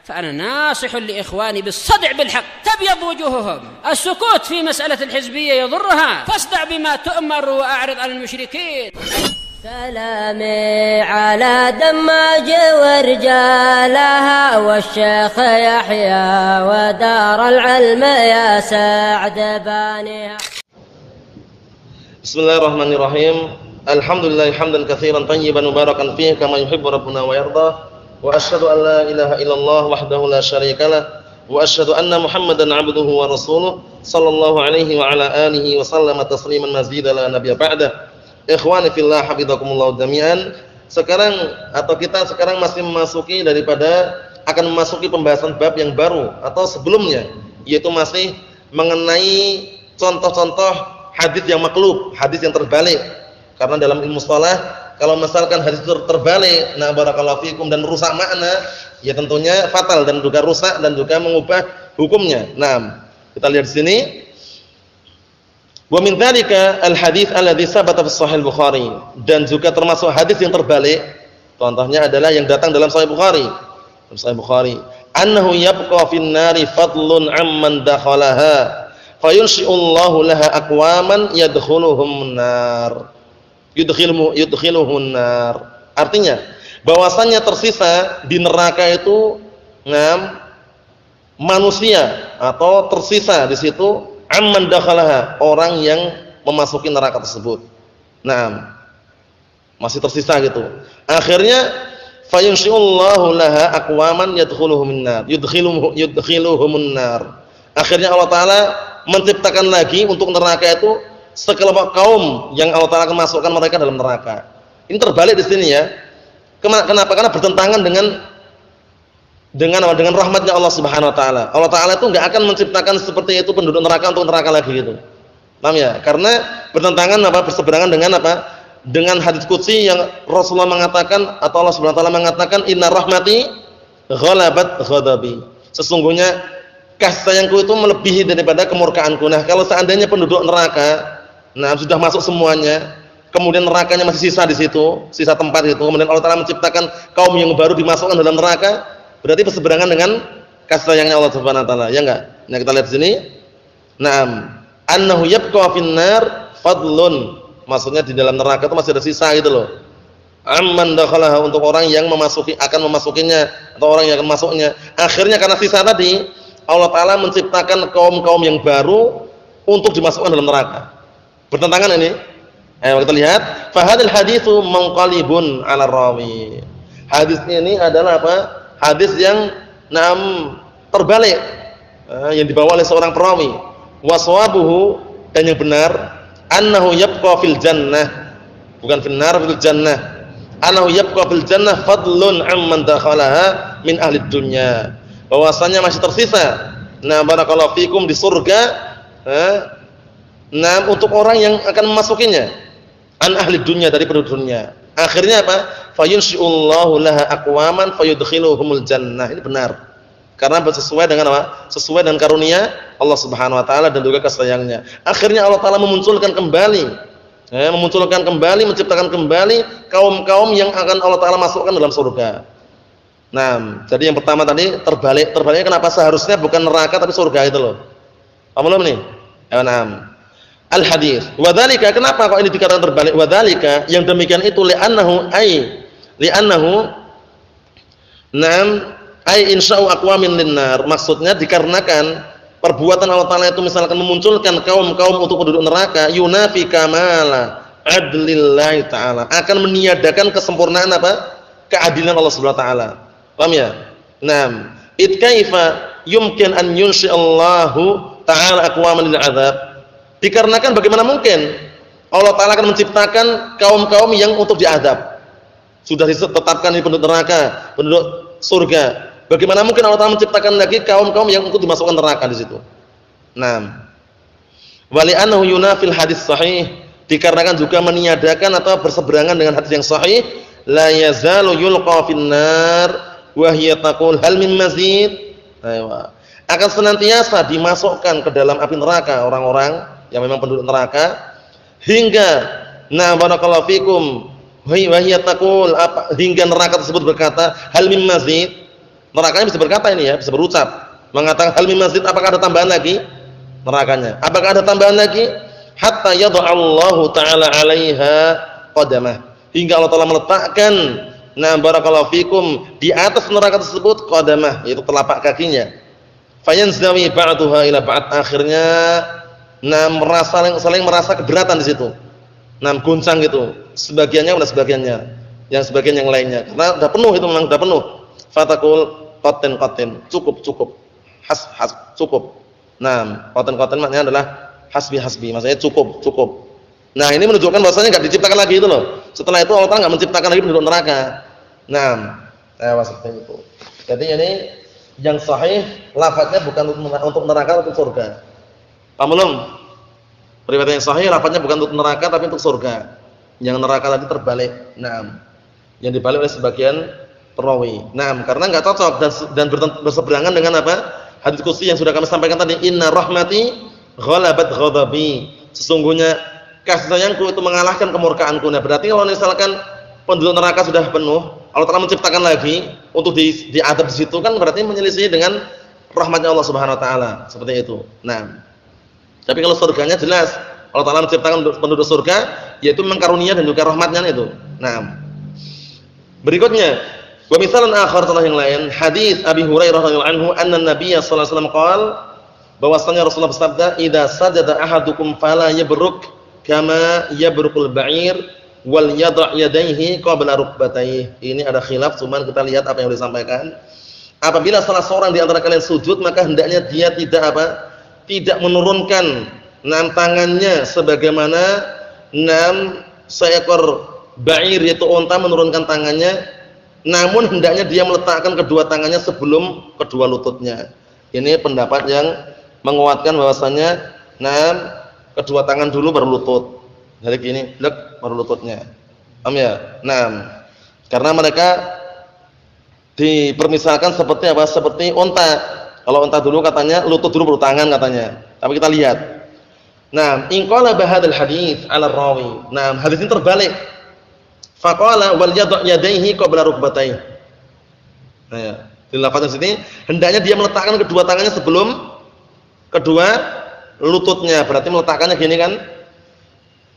فأنا ناصح لإخواني بالصدع بالحق تبيض وجوههم. السكوت في مسألة الحزبية يضرها، فاصدع بما تؤمر وأعرض عن المشركين. سلامي على دماج ورجالها والشيخ يحيى ودار العلم يا سعد بانيها. بسم الله الرحمن الرحيم. الحمد لله حمدا كثيرا طيبا مباركا فيه كما يحب ربنا ويرضى. وأشهد أن لا إله إلا الله وحده لا شريك له وأشهد أن محمدا عبده ورسوله صلى الله عليه وعلى آله وسلم تسليما مزيدا لا نبي بعده. Ikhwani fillah hafizakumullah jami'an. Sekarang kita masih memasuki akan memasuki pembahasan bab yang baru atau sebelumnya, yaitu masih mengenai contoh-contoh hadis yang maklub, hadis yang terbalik. Karena dalam ilmu shalah kalau misalkan hadis terbalik, nah barakallahu fikum, dan rusak makna, ya tentunya fatal dan juga rusak dan juga mengubah hukumnya. Nah, kita lihat di sini. Wa min dzalika al-hadits alladzi sabata fi Shahih Bukhari, dan juga termasuk hadis yang terbalik. Contohnya adalah yang datang dalam Sahih Bukhari. Sahih Bukhari, annahu yabqa fin nari fadlun amman dakhalaha fayunshi'ullahu laha aqwaman yadkhuluhum nar. Yudkhiluhun nar. Artinya bahwasanya tersisa di neraka itu manusia, atau tersisa di situ amman dakhalaha, orang yang memasuki neraka tersebut. Nah, masih tersisa gitu. Akhirnya fayunshi'ullahu laha aqwaman yadkhuluhum nar. Yudkhiluhum nar. Akhirnya Allah Taala menciptakan lagi untuk neraka itu sekelompok kaum yang Allah Taala akan masukkan mereka dalam neraka. Ini terbalik di sini ya. Kenapa? Karena bertentangan dengan rahmatnya Allah Subhanahu wa taala. Allah Taala itu enggak akan menciptakan seperti itu penduduk neraka untuk neraka lagi gitu. Paham ya? Karena bertentangan berseberangan dengan Dengan hadis qudsi yang Rasulullah mengatakan, atau Allah Subhanahu wa taala mengatakan, inna rahmati ghalabat ghadabi. Sesungguhnya kasih sayangku itu melebihi daripada kemurkaanku. Nah, kalau seandainya penduduk neraka sudah masuk semuanya, kemudian nerakanya masih sisa di situ, sisa tempat itu, kemudian Allah Taala menciptakan kaum yang baru dimasukkan dalam neraka, berarti berseberangan dengan kasih sayangnya Allah Subhanahu wa taala, ya enggak? Nah, kita lihat di sini. Naam, annahu yabqa fin nar fadlun. Maksudnya di dalam neraka itu masih ada sisa gitu loh. Amman dakhalaha, untuk orang yang akan memasukinya, atau orang yang akan masuknya. Akhirnya karena sisa tadi, Allah Taala menciptakan kaum-kaum yang baru untuk dimasukkan dalam neraka. Bertentangan ini. Ayo kita lihat. Fahadil haditsu munqalibun 'ala rawi. Hadis ini adalah apa? Hadis yang terbalik, yang dibawa oleh seorang perawi. Waswabuhu, dan yang benar, annahu yabqa fil jannah, bukan fil nar, fil jannah. Annahu yabqa fil jannah fadlun amman dakhalaha min ahli dunya. Bahwasanya masih tersisa barakallahu fikum di surga untuk orang yang akan memasukinya, an ahli dunya, dari penduduk dunia. Akhirnya apa? Fayunshi'ullahu laha aqwaman fayudkhiluhumul jannah. Ini benar. Karena sesuai dengan apa? Sesuai dengan karunia Allah Subhanahu wa taala dan juga kasih sayangnya. Akhirnya Allah Taala memunculkan kembali, menciptakan kembali kaum-kaum yang akan Allah Taala masukkan dalam surga. Nah, jadi yang pertama tadi terbalik. Terbaliknya kenapa? Seharusnya bukan neraka tapi surga itu loh. Paham belum nih? Al-hadis. Wadzalika, kenapa kok ini dikatakan terbalik? Wadzalika, yang demikian itu li'annahu insya'u aqwamin linnar. Maksudnya dikarenakan perbuatan Allah Taala itu misalkan memunculkan kaum-kaum untuk penduduk neraka, yunafi kamala adlillahi ta'ala, akan meniadakan kesempurnaan keadilan Allah Subhanahu wa taala. Paham ya? Naam. It kaifa yumkin an yunshi'allahu ta'ala aqwaman lil 'adzab. Dikarenakan bagaimana mungkin Allah Taala akan menciptakan kaum-kaum yang untuk diazab. Sudah ditetapkan ini penduduk neraka, penduduk surga. Bagaimana mungkin Allah Taala menciptakan lagi kaum-kaum yang untuk dimasukkan neraka di situ? Naam. Wa li'annahu yunafil hadis sahih, dikarenakan juga meniadakan atau berseberangan dengan hadis yang sahih, la yazalu yulqa fin nar wa hiya taqul hal min mazid. Akan senantiasa dimasukkan ke dalam api neraka orang-orang yang memang penduduk neraka, hingga barakallahu fikum wa hiya taqul, hingga neraka tersebut berkata hal min mazid. Nerakanya bisa berkata ini ya, bisa berucap, mengatakan hal min mazid, apakah ada tambahan lagi? Nerakanya. Apakah ada tambahan lagi? Hatta yad'allahu ta'ala 'alaiha qadamah. Hingga Allah Ta'ala meletakkan barakallahu fikum di atas neraka tersebut qadamah, yaitu telapak kakinya. Fayanzawi ba'daha ila ba'd, akhirnya saling merasa keberatan di situ. Goncang gitu. Sebagiannya pada sebagiannya, yang sebagian yang lainnya. Karena sudah penuh itu, memang sudah penuh. Fatakul qatin, cukup. Cukup. Qatin maknanya adalah hasbi, maksudnya cukup. Nah, ini menunjukkan bahwasanya enggak diciptakan lagi itu loh. Setelah itu Allah Ta'ala enggak menciptakan lagi penduduk neraka. Seperti itu. Jadi ini yang sahih lafadznya bukan untuk neraka, untuk surga. Paham belum? Riwayat yang sahih lafadznya bukan untuk neraka tapi untuk surga. Yang neraka tadi terbalik. Yang dibalik oleh sebagian perawi. Karena enggak cocok dan berseberangan dengan apa? Hadis qudsi yang sudah kami sampaikan tadi, inna rahmati ghalabat ghadabi. Sesungguhnya kasih sayangku itu mengalahkan kemurkaanku. Nah, berarti kalau misalkan penduduk neraka sudah penuh, Allah Ta'ala menciptakan lagi untuk diadab di situ, kan berarti menyelisih dengan rahmatnya Allah Subhanahu wa taala, seperti itu. Tapi kalau surganya jelas Allah Ta'ala menciptakan penduduk surga, yaitu mengkarunia dan juga rahmatnya itu. Berikutnya, wa misalan akhar, contoh yang lain, hadis Abi Hurairah radhiyallahu anhu, anna Nabiy sallallahu alaihi wasallam qala, bahwasanya Rasulullah bersabda, idza sajada ahadukum fala yabruk kama yabrukul ba'ir wal yadha' yadayhi qabla rukbatayhi. Ini ada khilaf, cuman kita lihat apa yang disampaikan. Apabila salah seorang di antara kalian sujud, maka hendaknya dia tidak menurunkan tangannya sebagaimana seekor ba'ir, yaitu unta menurunkan tangannya, namun hendaknya dia meletakkan kedua tangannya sebelum kedua lututnya. Ini pendapat yang menguatkan bahwasanya kedua tangan dulu baru lutut. Jadi gini, baru lututnya. Paham ya? Karena mereka dipermisalkan seperti apa? Seperti unta. Kalau unta dulu katanya lutut dulu baru tangan katanya. Tapi kita lihat. In qala bahadal hadits 'ala rawi. Hadis ini terbalik. Faqala wal yadha' yadayhi qabla rukbatayhi. Di lafaz sini hendaknya dia meletakkan kedua tangannya sebelum kedua lututnya. Berarti meletakkannya gini kan?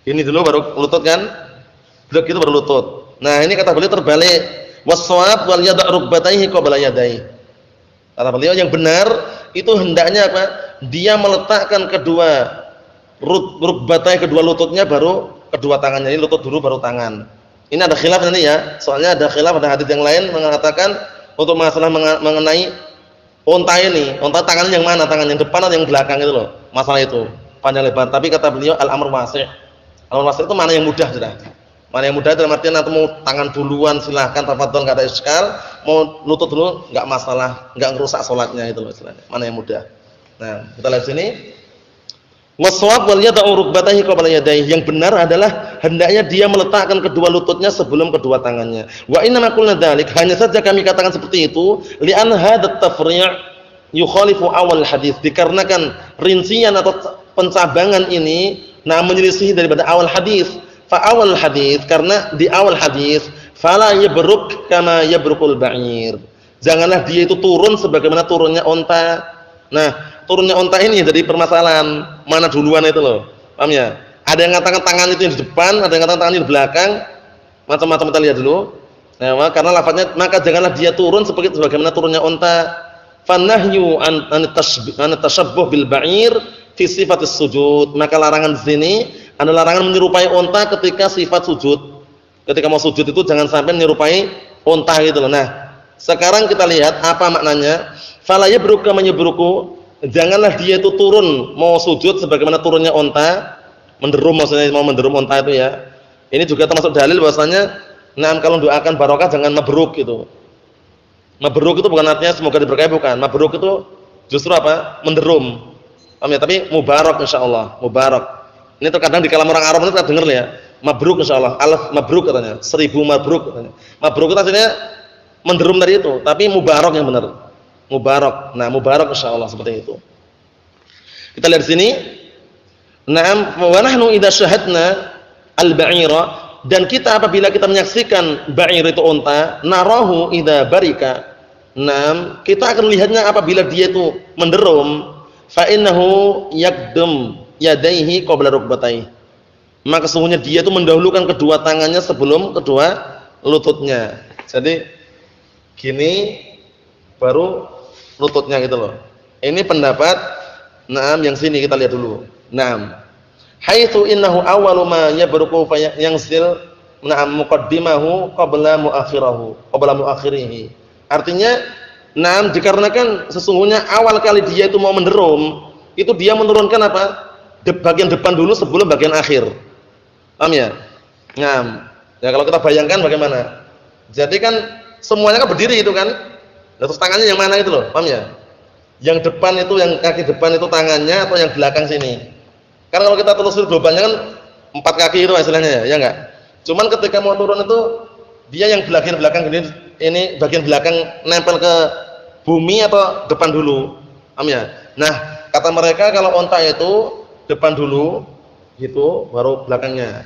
Gini dulu baru lutut kan? Gitu baru lutut. Ini kata beliau terbalik. Was-shawab wal yadha' rukbatayhi qabla yadayhi. Kata beliau yang benar itu hendaknya apa? Dia meletakkan kedua rukbatayhi, kedua lututnya baru kedua tangannya. Ini lutut dulu baru tangan. Ini ada khilaf nanti ya. Soalnya ada khilaf, ada hadis yang lain mengatakan untuk masalah mengenai unta ini, unta tangannya yang mana? Tangan yang depan atau yang belakang itu loh. Masalah itu panjang lebar. Tapi kata beliau al-amr wasi'. Al-amr wasi' itu mana yang mudah sudah. Mana yang mudah dalam artian atau mau tangan duluan silahkan, tafadhol, enggak ada iskal. Mau lutut dulu enggak masalah, enggak ngerusak salatnya itu loh istilahnya. Mana yang mudah. Kita lihat sini. Was-shawab wal yad'u rukbatayhi qabla yadayhi. Yang benar adalah hendaknya dia meletakkan kedua lututnya sebelum kedua tangannya. Wa inna ma qulna dzalik, hanya saja kami katakan seperti itu li'an hadat tafri' yukhalifu awal hadis, dikarenakan rincian atau pencabangan ini menyelisih daripada awal hadis. Fa awal hadis, karena di awal hadis fala yabruk kama yabrukul ba'ir. Janganlah dia itu turun sebagaimana turunnya unta. Turunnya unta ini jadi permasalahan, mana duluan itu loh. Paham ya? Ada yang mengatakan tangan itu yang di depan, ada yang mengatakan tangan di belakang. Macam-macam kita lihat dulu. Karena lafadznya, maka janganlah dia turun sebagaimana turunnya unta. Fanahyu an tashabbuh bil ba'ir fi sifatis sujud. Maka larangan di sini adalah larangan menyerupai unta ketika sifat sujud. Ketika mau sujud itu jangan sampai menyerupai unta gitu loh. Sekarang kita lihat apa maknanya. Fala yabruk kama yabruku. Janganlah dia itu turun mau sujud sebagaimana turunnya unta, menderum, maksudnya mau menderum unta itu ya. Ini juga termasuk dalil bahwasanya kalau doakan barokah jangan mabruk gitu. Mabruk itu bukan artinya semoga diberkahi, bukan. Mabruk itu justru apa? Menderum. Paham ya? Tapi mubarak insyaallah, mubarak. Ini terkadang di kalam orang Arab itu kita dengar ya. Mabruk insyaallah, alaf mabruk katanya, 1000 mabruk katanya. Mabruk itu artinya menderum tadi itu, tapi mubarak yang benar. Mubarak. Mubarak insyaallah seperti itu. Kita lihat sini. Wa nahnu idza syahadna al-ba'ira, dan kita apabila kita menyaksikan ba'ir itu unta, narahu idza barika, Nah, kita akan lihatnya apabila dia itu menderum, fa innahu yakdum yadaihi qabla rukbatayhi. Maka sesungguhnya dia itu mendahulukan kedua tangannya sebelum kedua lututnya. Jadi gini baru lututnya gitu loh. Ini pendapat yang sini kita lihat dulu. Haitsu innahu awwalu ma yabruku fa yanzil muqaddimahu qabla muakhirihi. Artinya dikarenakan sesungguhnya awal kali dia itu mau menderum, itu dia menurunkan apa? Bagian depan dulu sebelum bagian akhir. Paham ya? Ya kalau kita bayangkan bagaimana? Jadi kan semuanya kan berdiri itu kan. Terus tangannya yang mana itu loh, paham ya? Yang depan itu, yang kaki depan itu tangannya atau yang belakang sini? Karena kalau kita telusuri globalnya kan 4 kaki itu istilahnya ya enggak? Cuman ketika mau turun itu dia yang bagian belakang ini bagian belakang nempel ke bumi atau depan dulu. Paham ya? Nah, kata mereka kalau onta itu depan dulu gitu baru belakangnya.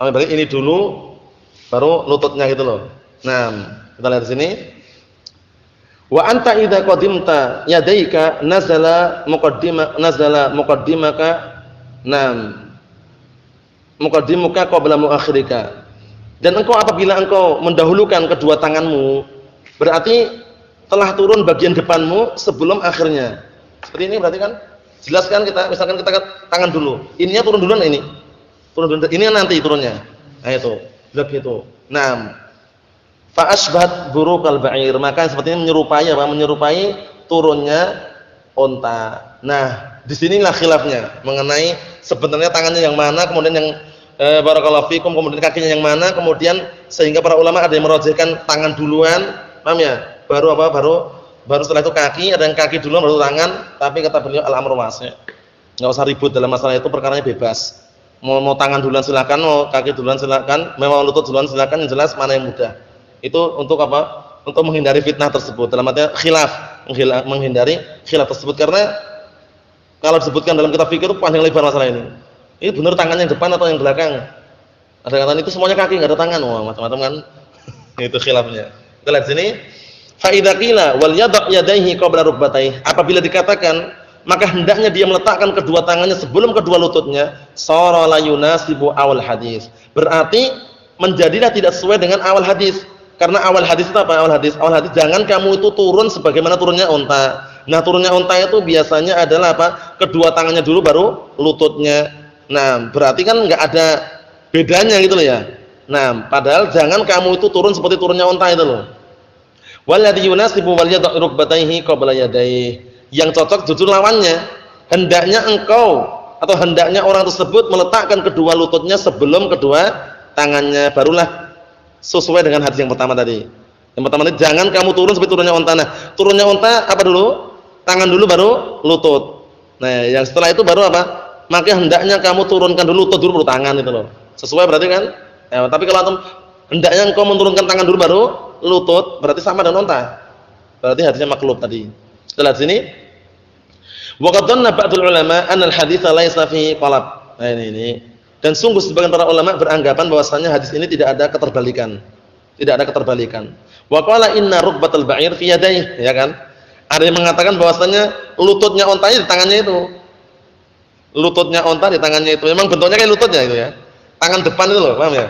Berarti ini dulu baru lututnya gitu loh. Nah, kita lihat di sini. Wa anta idza qadimta yadaika nazala muqaddimaka muqaddimuka qabla muakhirika. Dan engkau apabila engkau mendahulukan kedua tanganmu, berarti telah turun bagian depanmu sebelum akhirnya. Seperti ini berarti kan jelas kan kita misalkan kita tangan dulu. Ininya turun duluan ini. Turun duluan. Ini nanti turunnya. Nah itu, begitu. Fa asbat burukal ba'ir, maka seperti ini menyerupai turunnya unta. Nah, disinilah khilafnya mengenai sebenarnya tangannya yang mana, kemudian yang barakallahu fikum, kemudian kakinya yang mana, kemudian sehingga para ulama ada yang merajihkan tangan duluan, paham ya? Baru setelah itu kaki, ada yang kaki duluan baru tangan, tapi kata beliau al-amru wasi'. Enggak usah ribut dalam masalah itu, perkaranya bebas. Mau tangan duluan silakan, mau kaki duluan silakan, mau lutut duluan silakan, yang jelas mana yang mudah. Itu untuk apa? Untuk menghindari fitnah tersebut. Dalam artinya menghindari khilaf tersebut, karena kalau disebutkan dalam kitab fikih itu panjang lebar masalah ini. Ini benar tangannya yang depan atau yang belakang? Ada yang katakan itu semuanya kaki, enggak ada tangan. Wah, macam-macam kan. Itu khilafnya. Kita lihat sini. Fa idza qila wal yada' yadayhi qabla rukbatayhi. Apabila dikatakan maka hendaknya dia meletakkan kedua tangannya sebelum kedua lututnya, sara la yunasibu awal hadis. Berarti menjadilah tidak sesuai dengan awal hadis. Karena awal hadis itu apa? Awal hadis jangan kamu itu turun sebagaimana turunnya unta. Nah, turunnya unta itu biasanya adalah apa? Kedua tangannya dulu baru lututnya. Nah, berarti kan enggak ada bedanya gitu loh ya. Nah, padahal jangan kamu itu turun seperti turunnya unta itu loh. Walladhi yunasibu wal yada' rukbatayhi qabla yadayhi. Yang cocok jujur lawannya. Hendaknya engkau atau hendaknya orang tersebut meletakkan kedua lututnya sebelum kedua tangannya, barulah sesuai dengan hadis yang pertama tadi. Yang pertama tadi jangan kamu turun seperti turunnya unta. Nah, turunnya unta apa dulu? Tangan dulu baru lutut. Nah, yang setelah itu baru apa? Maka hendaknya kamu turunkan dulu lutut dulu baru tangan itu loh. Sesuai berarti kan? Ya, tapi kalau hendaknya engkau menurunkan tangan dulu baru lutut, berarti sama dengan unta. Berarti hadisnya maklub tadi. Setelah sini wa qad dhanna ba'dul ulama anna al-hadits laysa fihi qalab. Nah, ini. Dan sungguh sebagian para ulama beranggapan bahwasanya hadis ini tidak ada keterbalikan. Tidak ada keterbalikan. Wa qala inna rukbatal ba'ir fi yadayhi, ya kan? Ada yang mengatakan bahwasanya lututnya unta di tangannya itu. Lututnya unta di tangannya itu. Memang bentuknya kayak lututnya itu ya. Tangan depan itu loh, paham ya?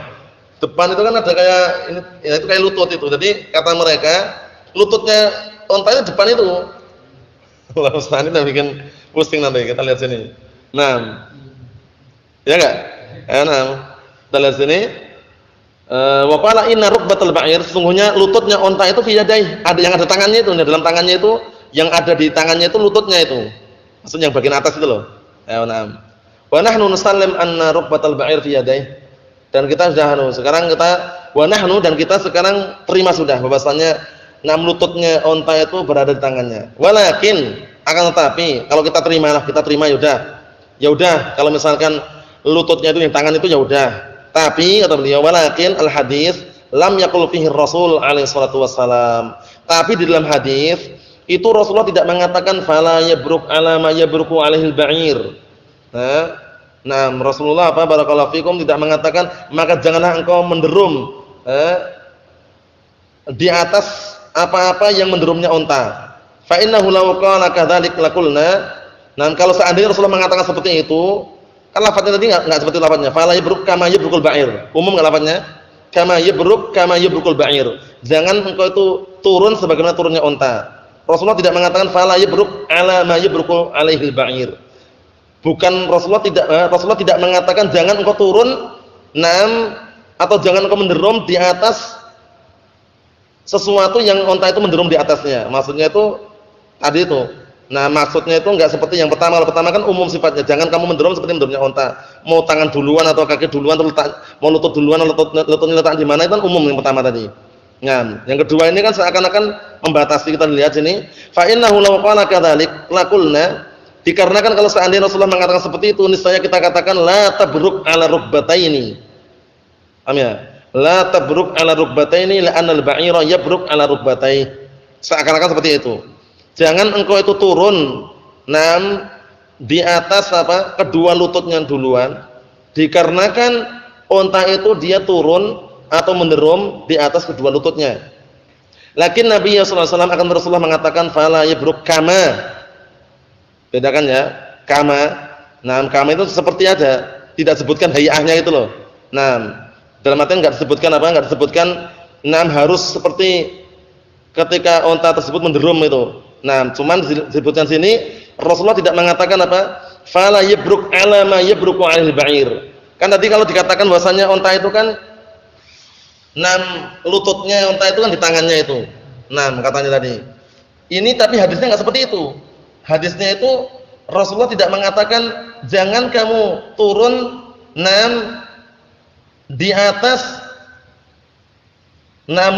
Depan itu kan ada kayak ini, ya itu kayak lutut itu. Jadi kata mereka, lututnya unta itu depan itu. Allah Ustaz, ini bikin pusing nanti. Kita lihat sini. Nah. Ya enggak? Kita lihat sini. Wa qala inna rukbatal ba'ir, sesungguhnya lututnya unta itu fi yadayhi. Ada yang ada tangannya itu, dalam tangannya itu, yang ada di tangannya itu lututnya itu. Maksudnya yang bagian atas itu loh. Ya, na'am. Wa nahnu nusallim anna rukbatal ba'ir fi yadayhi. Dan kita sudah sekarang kita dan kita sekarang terima sudah bahwasanya lututnya unta itu berada di tangannya. Walakin akan tetapi kalau kita terima ya udah kalau misalkan lututnya itu yang tangan itu ya udah. Tapi kata beliau walakin al hadis lam yaqul fihi Rasul alaihi salatu wassalam. Tapi di dalam hadis itu Rasulullah tidak mengatakan fala yabruk ala ma yabruku alaihi al-ba'ir. Nah, Rasulullah barakallahu fikum tidak mengatakan maka janganlah engkau menderum di atas apa-apa yang menderumnya unta. Fa innahu law qala kadzalik laqulna. Nah, kalau seandainya Rasulullah mengatakan seperti itu, kan lafadznya tadi enggak seperti lafadznya. Fala yabruk kama yabrukul ba'ir. Umum enggak lafadznya? Kama yabrukul ba'ir. Jangan engkau itu turun sebagaimana turunnya unta. Rasulullah tidak mengatakan fala yabruk ala ma yabruku alaihil ba'ir. Bukan Rasulullah tidak mengatakan jangan engkau turun atau jangan engkau menderum di atas sesuatu yang unta itu menderum di atasnya. Maksudnya itu tadi itu. Nah, maksudnya itu enggak seperti yang pertama. Kalau pertama kan umum sifatnya, jangan kamu menderum seperti menderumnya unta. Mau tangan duluan atau kaki duluan atau mau lutut duluan atau lututnya letak di mana itu kan umum yang pertama tadi. Nah, yang kedua ini kan seakan-akan membatasi. Kita lihat sini. Fa innahu law qala kadzalik laqulna, dikarenakan kalau seandainya Rasulullah mengatakan seperti itu, niscaya kita katakan la tabruk ala rukbataini. Paham ya? La tabruk ala rukbataini la'anna al-ba'ira yabruk ala rukbataihi. Seakan-akan seperti itu. Jangan engkau itu turun di atas kedua lututnya duluan, dikarenakan unta itu dia turun atau menderum di atas kedua lututnya. Lakin Nabi sallallahu alaihi wasallam akan Rasulullah mengatakan fala yabruk kama. Bedakan ya, kama. Kama itu seperti ada, tidak sebutkan hayahnya itu loh. Dalam artian enggak disebutkan enggak disebutkan harus seperti ketika unta tersebut menderum itu. Cuman disebutkan sini Rasulullah tidak mengatakan fala yabruk ala ma yabruku alil ba'ir. Kan tadi kalau dikatakan bahwasanya unta itu kan lututnya unta itu kan di tangannya itu. Katanya tadi. Ini tapi hadisnya enggak seperti itu. Hadisnya itu Rasulullah tidak mengatakan jangan kamu turun di atas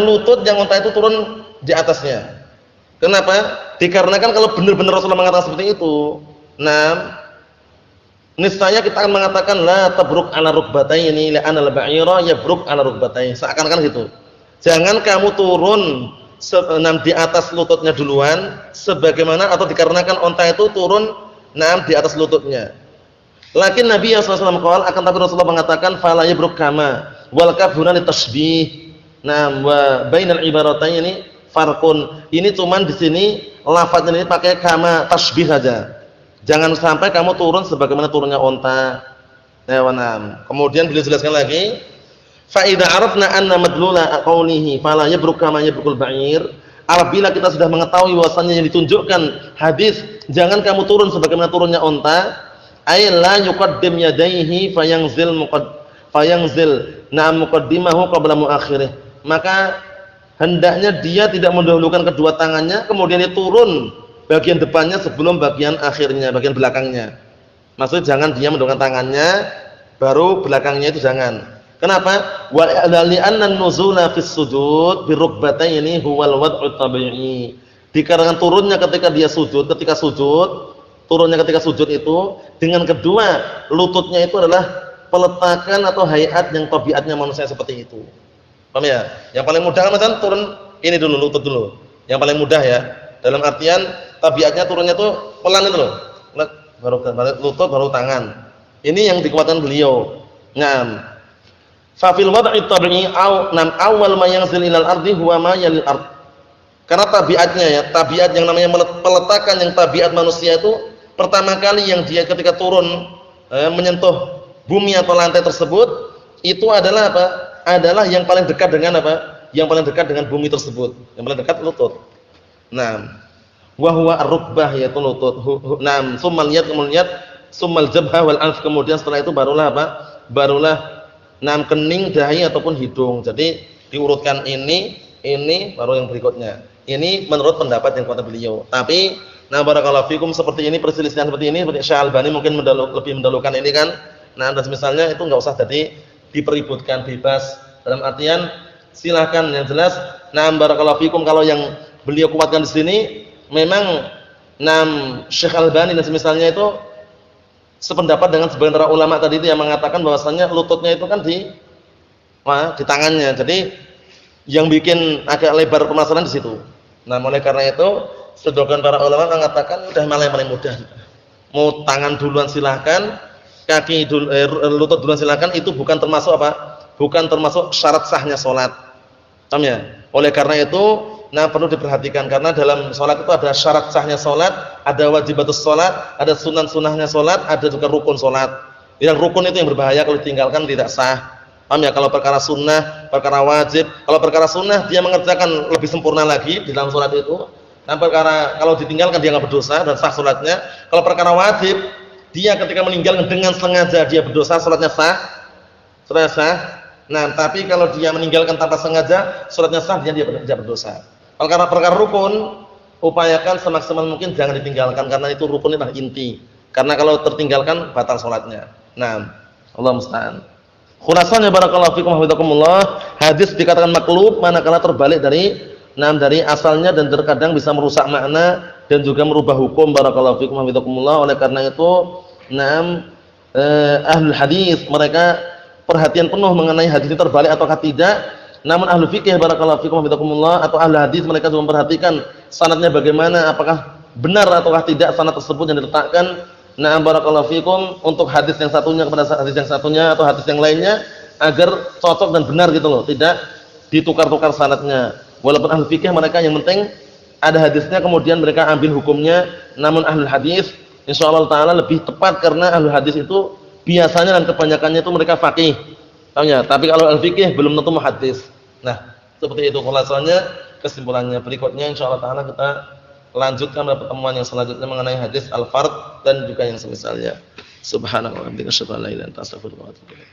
lutut yang unta itu turun di atasnya. Kenapa? Dikarenakan kalau benar-benar Rasulullah mengatakan seperti itu, niscaya kita akan mengatakan la tabruk ala rukbataini la'anal ba'ira yabruk ala rukbataihi. Seakan-akan gitu. Jangan kamu turun di atas lututnya duluan sebagaimana atau dikarenakan unta itu turun di atas lututnya. Lakin Nabi sallallahu alaihi wasallam akan tapi Rasulullah mengatakan fala yabruk kama wal kafuna litasbih. Wa bainal ibarataini farqun. Ini cuman di sini lafaznya ini pakai kama tasbih saja. Jangan sampai kamu turun sebagaimana turunnya unta. Kemudian beliau jelaskan lagi, fa idza arafna anna madlula qawlihi fala yabruk kama yabrukul ba'ir. Apabila kita sudah mengetahui bahwasannya yang ditunjukkan hadis jangan kamu turun sebagaimana turunnya unta, ay la yuqaddim yadayhi fayanzil muqaddimahu qabla muakhirih. Maka hendaknya dia tidak mendahulukan kedua tangannya kemudian dia turun bagian depannya sebelum bagian akhirnya, bagian belakangnya. Maksudnya jangan dia mendahulukan tangannya baru belakangnya itu jangan. Kenapa? Wa li'anna an-nuzula fis sujud bi rukbataini huwal wad'u tabi'i. Dikarenakan turunnya ketika dia sujud, turunnya ketika sujud itu dengan kedua lututnya itu adalah peletakan atau hayat yang tabiatnya manusia seperti itu. Paham ya? Yang paling mudah kan turun ini dulu, lutut dulu. Yang paling mudah ya. Dalam artian tabiatnya turunnya tuh pelan itu loh. Baru lutut baru tangan. Ini yang dikuatkan beliau. Fa fil wad'i tabi'i awwal ma yanzil ilal ardi huwa ma yalil ard. Karena tabiatnya ya, tabiat yang namanya peletakan yang tabiat manusia itu pertama kali yang dia ketika turun menyentuh bumi atau lantai tersebut itu adalah adalah yang paling dekat dengan yang paling dekat dengan bumi tersebut. Yang paling dekat lutut. Wa huwa ar-rukbah yaitu lutut. Summal yad kemudian summal jabha wal anf kemudian setelah itu barulah barulah kening, dahi ataupun hidung. Jadi diurutkan ini baru yang berikutnya. Ini menurut pendapat yang kata beliau. Tapi barakallahu fikum seperti ini perselisihan seperti ini seperti Syekh Albani mungkin lebih mendahulukan ini kan. Dan misalnya itu enggak usah jadi dipeributkan, bebas. Dalam artian silakan yang jelas. Barakallahu fikum kalau yang beliau kuatkan di sini memang Syekh Albani dan semisalnya itu sependapat dengan sebagian para ulama tadi itu yang mengatakan bahwasanya lututnya itu kan di tangannya. Jadi yang bikin agak lebar permasalahan di situ. Oleh karena itu sebagian para ulama mengatakan udah malah yang paling mudah. Mau tangan duluan silakan, kaki lutut duluan silakan, itu bukan termasuk bukan termasuk syarat sahnya salat. Paham ya? Oleh karena itu nah perlu diperhatikan karena dalam sholat itu ada syarat sahnya sholat, ada wajibatus sholat, ada sunan-sunahnya sholat, ada juga rukun sholat. Yang rukun itu yang berbahaya kalau ditinggalkan tidak sah. Paham ya? Kalau perkara sunnah, perkara wajib. Kalau perkara sunnah dia mengerjakan lebih sempurna lagi di dalam sholat itu. Dan perkara kalau ditinggalkan dia nggak berdosa dan sah sholatnya. Kalau perkara wajib dia ketika meninggalkan dengan sengaja dia berdosa, sholatnya sah. Sholatnya sah. Nah, tapi kalau dia meninggalkan tanpa sengaja, sholatnya sah, dia tidak berdosa. Kalau karena perkara rukun, upayakan semaksimal mungkin jangan ditinggalkan karena itu rukun adalah inti. Karena kalau tertinggalkan batal sholatnya. Nah, Allah musta'an. Khulasannya barakallahu fikum hafizakumullah, hadis dikatakan maklub manakala terbalik dari asalnya dan terkadang bisa merusak makna dan juga merubah hukum barakallahu fikum hafizakumullah. Oleh karena itu, ahlul hadis mereka perhatian penuh mengenai hadis ini terbalik ataukah tidak. Namun ahlu fikih barakallahu fikum hafizakumullah atau ahlu hadis mereka juga memperhatikan sanadnya bagaimana, apakah benar ataukah tidak sanad tersebut yang diletakkan. Na'am barakallahu fikum untuk hadis yang satunya kepada hadis yang satunya atau hadis yang lainnya agar cocok dan benar gitu loh, tidak ditukar-tukar sanadnya. Walaupun ahlu fikih mereka yang penting ada hadisnya kemudian mereka ambil hukumnya. Namun ahlu hadis insyaallah taala lebih tepat karena ahlu hadis itu biasanya dan kebanyakannya itu mereka faqih. Tahu ya? Tapi kalau al-fikih belum tentu muhaddis. Nah, seperti itu khulasannya, kesimpulannya. Berikutnya insyaallah taala kita lanjutkan pada pertemuan yang selanjutnya mengenai hadis al-fard dan juga yang semisalnya. Subhanallah wa bihamdihi asyhadu an la ilaha illa anta astaghfiruka wa atubu ilaik.